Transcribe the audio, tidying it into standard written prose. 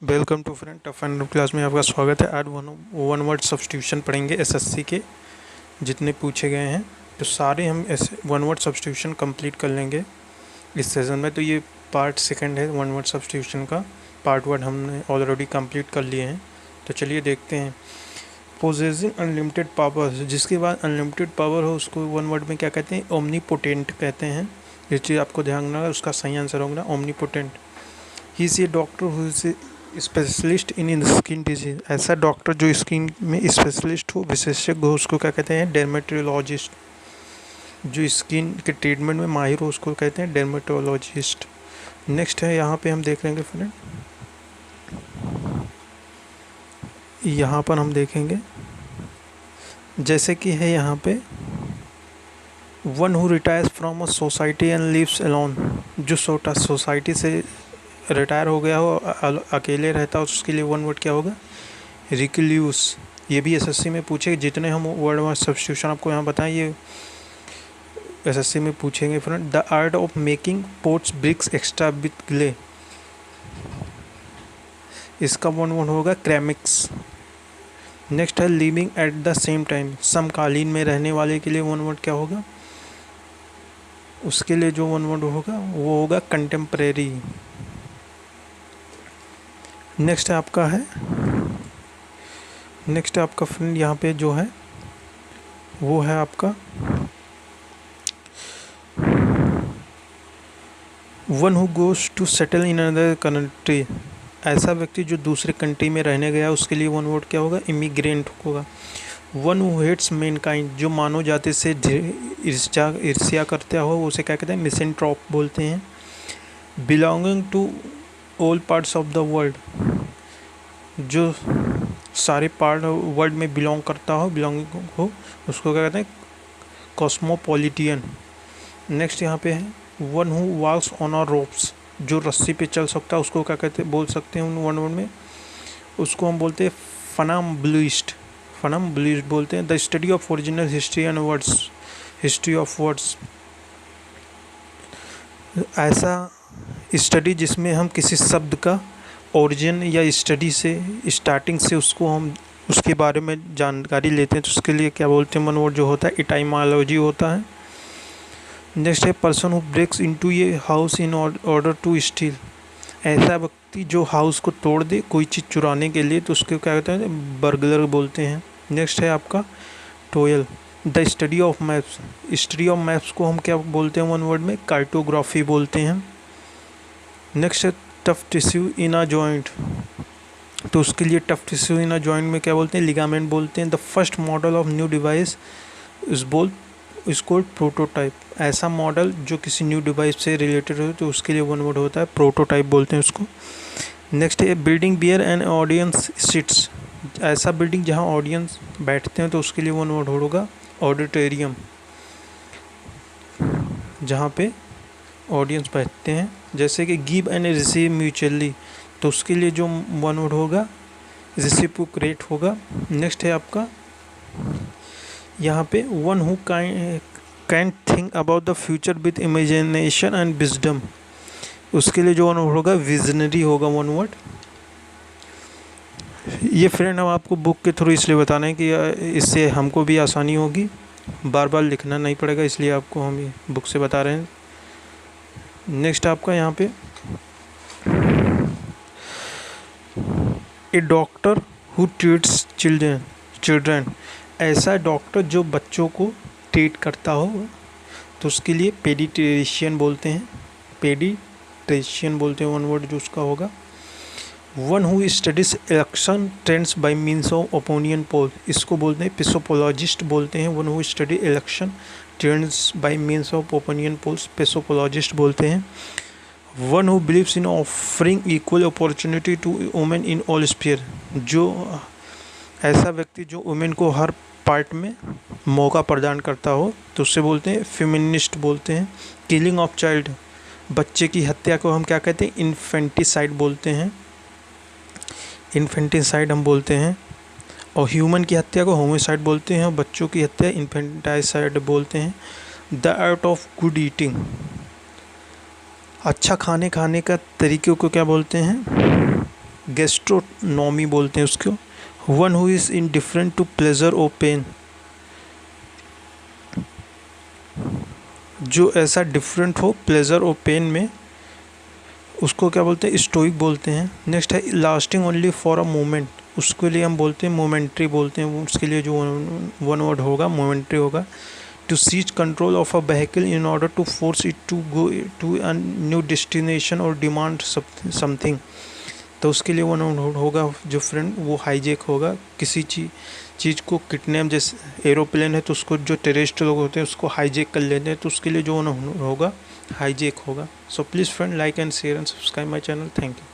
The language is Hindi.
Welcome to friend tough and class में आपका स्वागत है। आज वन वर्ड सब्स्टिट्यूशन पढ़ेंगे एसएससी के जितने पूछे गए हैं, तो सारे हम ऐसे वन वर्ड सब्स्टिट्यूशन कंप्लीट कर लेंगे इस सेशन में। तो ये पार्ट सेकंड है वन वर्ड सब्स्टिट्यूशन का। पार्ट वन हमने ऑलरेडी कंप्लीट कर लिए हैं। तो चलिए देखते हैं। पोजेसिंग अनलिमिटेड पावर, जिसके बाद अनलिमिटेड पावर हो उसको वन वर्ड में क्या कहते हैं? ओमनीपोटेंट कहते हैं। ये चीज़ आपको ध्यान रखना है, उसका सही आंसर होगा omnipotent. He is a doctor who is specialist in skin disease, ऐसा डॉक्टर जो स्किन में स्पेशलिस्ट हो, विशेषज्ञ हो, उसको क्या कहते हैं? डर्मेटोलॉजिस्ट। जो स्किन के ट्रीटमेंट में माहिर हो उसको कहते हैं डर्मेटोलॉजिस्ट। नेक्स्ट है, यहाँ पे हम देख लेंगे फ्रेंड, यहाँ पर हम देखेंगे जैसे कि है यहाँ पे one who retires from a society and lives alone, जो सोसाइटी से रिटायर हो गया हो, अकेले रहता हो, उसके लिए वन वर्ड क्या होगा? रिक्लूस। ये भी एसएससी में पूछे, जितने हम वर्ड सब्स्टिट्यूशन आपको यहाँ बताएं ये एसएससी में पूछेंगे friend. The art of making pots bricks extra with clay, इसका वन वर्ड होगा क्रेमिक्स। नेक्स्ट है living at the same time, समकालीन में रहने वाले के लिए वन वर्ड क्या होगा? उसके लिए जो वन वर्ड होगा वो होगा कंटेम्परेरी। नेक्स्ट है आपका फ्रेंड, यहाँ पे जो है वो है आपका one who goes to settle in another country, ऐसा व्यक्ति जो दूसरे कंट्री में रहने गया उसके लिए वन वर्ड क्या होगा? इमिग्रेंट होगा। वन हु हेट्स मैनकाइंड, जो मानव जाति से ईर्ष्या करता हो उसे क्या कहते हैं? मिसेंट्रॉप बोलते हैं। Belonging to all parts of the world, जो सारे पार्ट वर्ल्ड में बिलोंग करता हो, बिलोंगिंग हो, उसको क्या कहते हैं? कॉस्मोपॉलिटियन। नेक्स्ट यहाँ पे है one who walks on a ropes, जो रस्सी पे चल सकता है उसको क्या कहते बोल सकते हैं? वन वर्ड में उसको हम बोलते हैं फनम्बलिस्ट। फनम्बलिस्ट बोलते हैं। The study of original history and words, history of words, ऐसा स्टडी जिसमें हम किसी शब्द का ओरिजिन या स्टडी से स्टार्टिंग से उसको हम उसके बारे में जानकारी लेते हैं, तो उसके लिए क्या बोलते हैं? वन वर्ड जो होता है इटाइमोलॉजी होता है। नेक्स्ट है person who breaks into a house in order to steal, ऐसा व्यक्ति जो हाउस को तोड़ दे कोई चीज़ चुराने के लिए, तो उसको क्या कहते हैं? बर्गलर बोलते हैं। नेक्स्ट है आपका टोयल। The study of maps, study of maps को हम क्या बोलते हैं वन वर्ड में? कार्टोग्राफी बोलते हैं। नेक्स्ट है tough tissue in a joint, तो उसके लिए tough tissue in a joint में क्या बोलते हैं? लिगामेंट बोलते हैं। The first model of new device is called prototype, ऐसा मॉडल जो किसी न्यू डिवाइस से रिलेटेड हो तो उसके लिए वन वर्ड होता है प्रोटोटाइप बोलते हैं उसको। नेक्स्ट है building bear and audience seats, ऐसा बिल्डिंग जहाँ ऑडियंस बैठते हैं तो उसके लिए वन वर्ड होगा ऑडिटोरियम, जहाँ पे ऑडियंस बैठते हैं। जैसे कि गिव एंड रिसीव म्यूचुअली, तो उसके लिए जो वन वर्ड होगा रेसिप्रोकेट होगा। नेक्स्ट है आपका यहाँ पे one who can think about the future with imagination and wisdom, उसके लिए जो वन वर्ड होगा विजनरी होगा वन वर्ड। ये फ्रेंड हम आपको बुक के थ्रू इसलिए बता रहे हैं कि इससे हमको भी आसानी होगी, बार बार लिखना नहीं पड़ेगा, इसलिए आपको हम ये बुक से बता रहे हैं। नेक्स्ट आपका यहाँ पे ए डॉक्टर हु ट्रीट्स चिल्ड्रन, ऐसा डॉक्टर जो बच्चों को ट्रीट करता हो, तो उसके लिए पेडिट्रिशियन बोलते हैं। पेडिट्रिशियन बोलते हैं वन वर्ड जो उसका होगा। One who studies election trends by means of opinion poll, इसको बोलते हैं पेसोपोलॉजिस्ट बोलते हैं। One who study election trends by means of opinion polls psephologist बोलते हैं। One who believes in offering equal opportunity to women in all sphere, जो ऐसा व्यक्ति जो वुमेन को हर पार्ट में मौका प्रदान करता हो, तो उससे बोलते हैं फेमिनिस्ट बोलते हैं। किलिंग ऑफ चाइल्ड, बच्चे की हत्या को हम क्या कहते हैं? इन्फेंटिसाइड बोलते हैं। इन्फेंटिसाइड हम बोलते हैं। और ह्यूमन की हत्या को होमिसाइड बोलते हैं, और बच्चों की हत्या इन्फेंटिसाइड बोलते हैं। The art of good eating, अच्छा खाने का तरीक़ों को क्या बोलते हैं? गैस्ट्रोनॉमी बोलते हैं उसको। One who is indifferent to pleasure और पेन, जो ऐसा डिफरेंट हो प्लेजर और पेन में, उसको क्या बोलते हैं, स्टोइक बोलते हैं। नेक्स्ट है lasting only for a moment, उसके लिए हम बोलते हैं मोमेंट्री बोलते हैं। उसके लिए जो वन वर्ड होगा मोमेंट्री होगा। To seize control of a vehicle in order to force it to go to a new destination और डिमांड समथिंग, तो उसके लिए वन वर्ड होगा जो फ्रेंड वो हाईजैक होगा। किसी चीज़ को किडनैप, जैसे एरोप्लेन है तो उसको जो टेररिस्ट लोग होते हैं उसको हाईजैक कर लेते हैं, तो उसके लिए जो होगा हाईजैक होगा। So please friend like and share and subscribe my channel. Thank you.